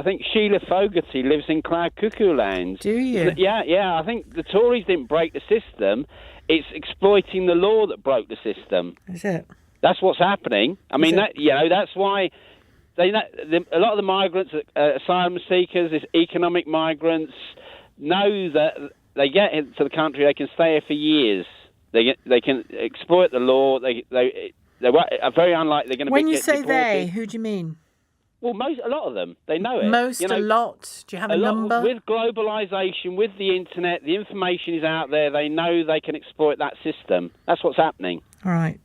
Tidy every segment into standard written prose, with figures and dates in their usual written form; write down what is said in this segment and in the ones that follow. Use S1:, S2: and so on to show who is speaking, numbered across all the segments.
S1: think Sheila Fogarty lives in Cloud Cuckoo Land.
S2: Do you?
S1: Yeah. I think the Tories didn't break the system. It's exploiting the law that broke the system.
S2: Is it?
S1: That's what's happening. I mean, that's why a lot of the migrants, asylum seekers, economic migrants, know that they get into the country, they can stay here for years. They can exploit the law. They are very unlikely they're going to.
S2: When you
S1: get
S2: say
S1: deported.
S2: they, who do you mean?
S1: Well, a lot of them, they know it.
S2: A lot. Do you have a number?
S1: With globalisation, with the internet, the information is out there. They know they can exploit that system. That's what's happening.
S2: All right.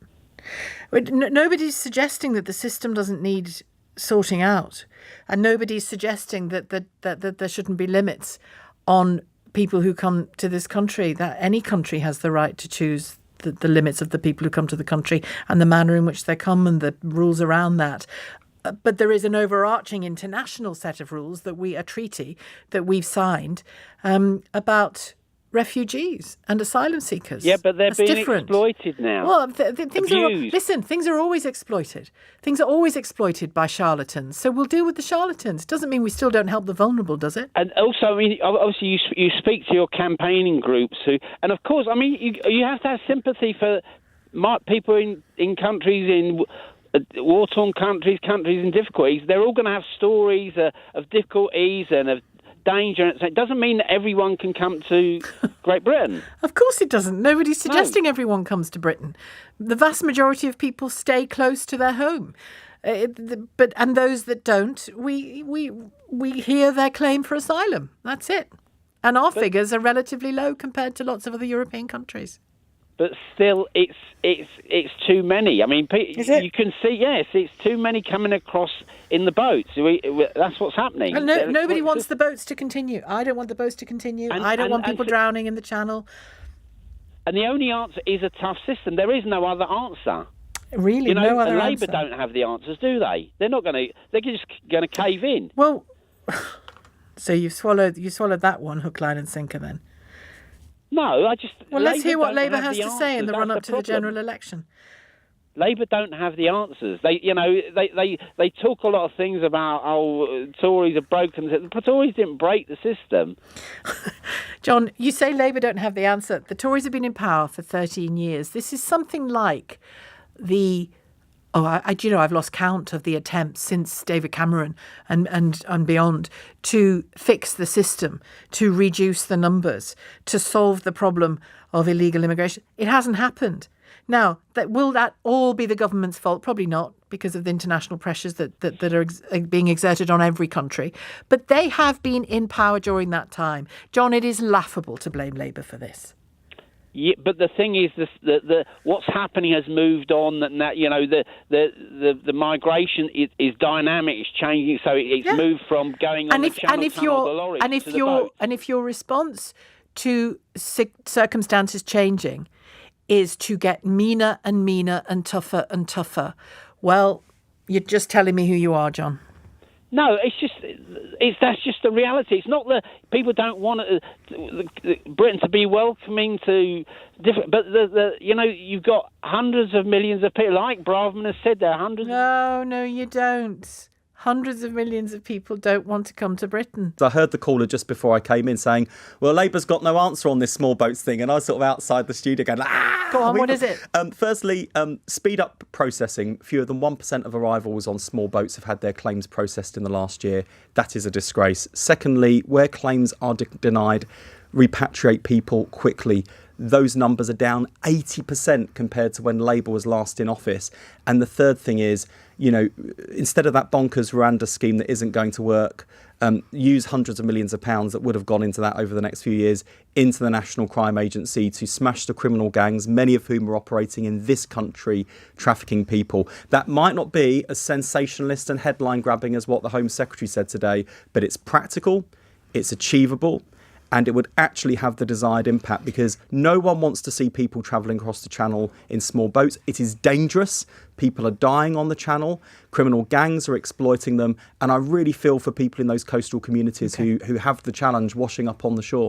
S2: Nobody's suggesting that the system doesn't need sorting out, and nobody's suggesting that there shouldn't be limits on people who come to this country. That any country has the right to choose the limits of the people who come to the country and the manner in which they come and the rules around that. But there is an overarching international set of rules a treaty that we've signed about refugees and asylum seekers.
S1: Yeah, but they're being
S2: different.
S1: Exploited now.
S2: Well, things are always exploited. Things are always exploited by charlatans. So we'll deal with the charlatans. Doesn't mean we still don't help the vulnerable, does it?
S1: And also, I mean, obviously, you speak to your campaigning groups and of course, I mean, you have to have sympathy for people in countries in war-torn countries in difficulties. They're all going to have stories of difficulties and of danger. It doesn't mean that everyone can come to Great Britain.
S2: Of course it doesn't. Nobody's suggesting everyone comes to Britain. The vast majority of people stay close to their home. And those that don't, we hear their claim for asylum. That's it. And our figures are relatively low compared to lots of other European countries.
S1: But still, it's too many. I mean, you can see, yes, it's too many coming across in the boats. That's what's happening.
S2: And nobody wants the boats to continue. I don't want the boats to continue. I don't want people drowning in the Channel.
S1: And the only answer is a tough system. There is no other answer.
S2: Really, no other
S1: answer.
S2: Labour
S1: don't have the answers, do they? They're not going to. They're just going to cave in.
S2: Well, so you swallowed that one hook, line, and sinker then.
S1: No,
S2: Well, let's hear what Labour has to say in the run-up to the general election.
S1: Labour don't have the answers. They talk a lot of things about Tories have broken. The Tories didn't break the system.
S2: John, you say Labour don't have the answer. The Tories have been in power for 13 years. This is something like I've lost count of the attempts since David Cameron and beyond to fix the system, to reduce the numbers, to solve the problem of illegal immigration. It hasn't happened. Now, will that all be the government's fault? Probably not, because of the international pressures that are being exerted on every country. But they have been in power during that time. John, it is laughable to blame Labour for this.
S1: Yeah, but the thing is, the what's happening has moved on. And that the migration is dynamic, it's changing. So it's moved from going on the Channel Tunnel, the lorries to the boat.
S2: And if your response to circumstances changing is to get meaner and meaner and tougher, well, you're just telling me who you are, John.
S1: No, that's just the reality. It's not that people don't want Britain to be welcoming to different, but you've got hundreds of millions of people, like Braverman has said, there are hundreds.
S2: No, you don't. Hundreds of millions of people don't want to come to Britain.
S3: I heard the caller just before I came in saying, well, Labour's got no answer on this small boats thing. And I was sort of outside the studio going,
S2: Go on, what is it?
S3: Firstly, speed up processing. Fewer than 1% of arrivals on small boats have had their claims processed in the last year. That is a disgrace. Secondly, where claims are denied, repatriate people quickly. Those numbers are down 80% compared to when Labour was last in office. And the third thing is, instead of that bonkers Rwanda scheme that isn't going to work, use hundreds of millions of pounds that would have gone into that over the next few years into the National Crime Agency to smash the criminal gangs, many of whom are operating in this country, trafficking people. That might not be as sensationalist and headline grabbing as what the Home Secretary said today, but it's practical, it's achievable, and it would actually have the desired impact, because no one wants to see people travelling across the Channel in small boats. It is dangerous. People are dying on the Channel. Criminal gangs are exploiting them. And I really feel for people in those coastal communities who have the challenge washing up on the shore.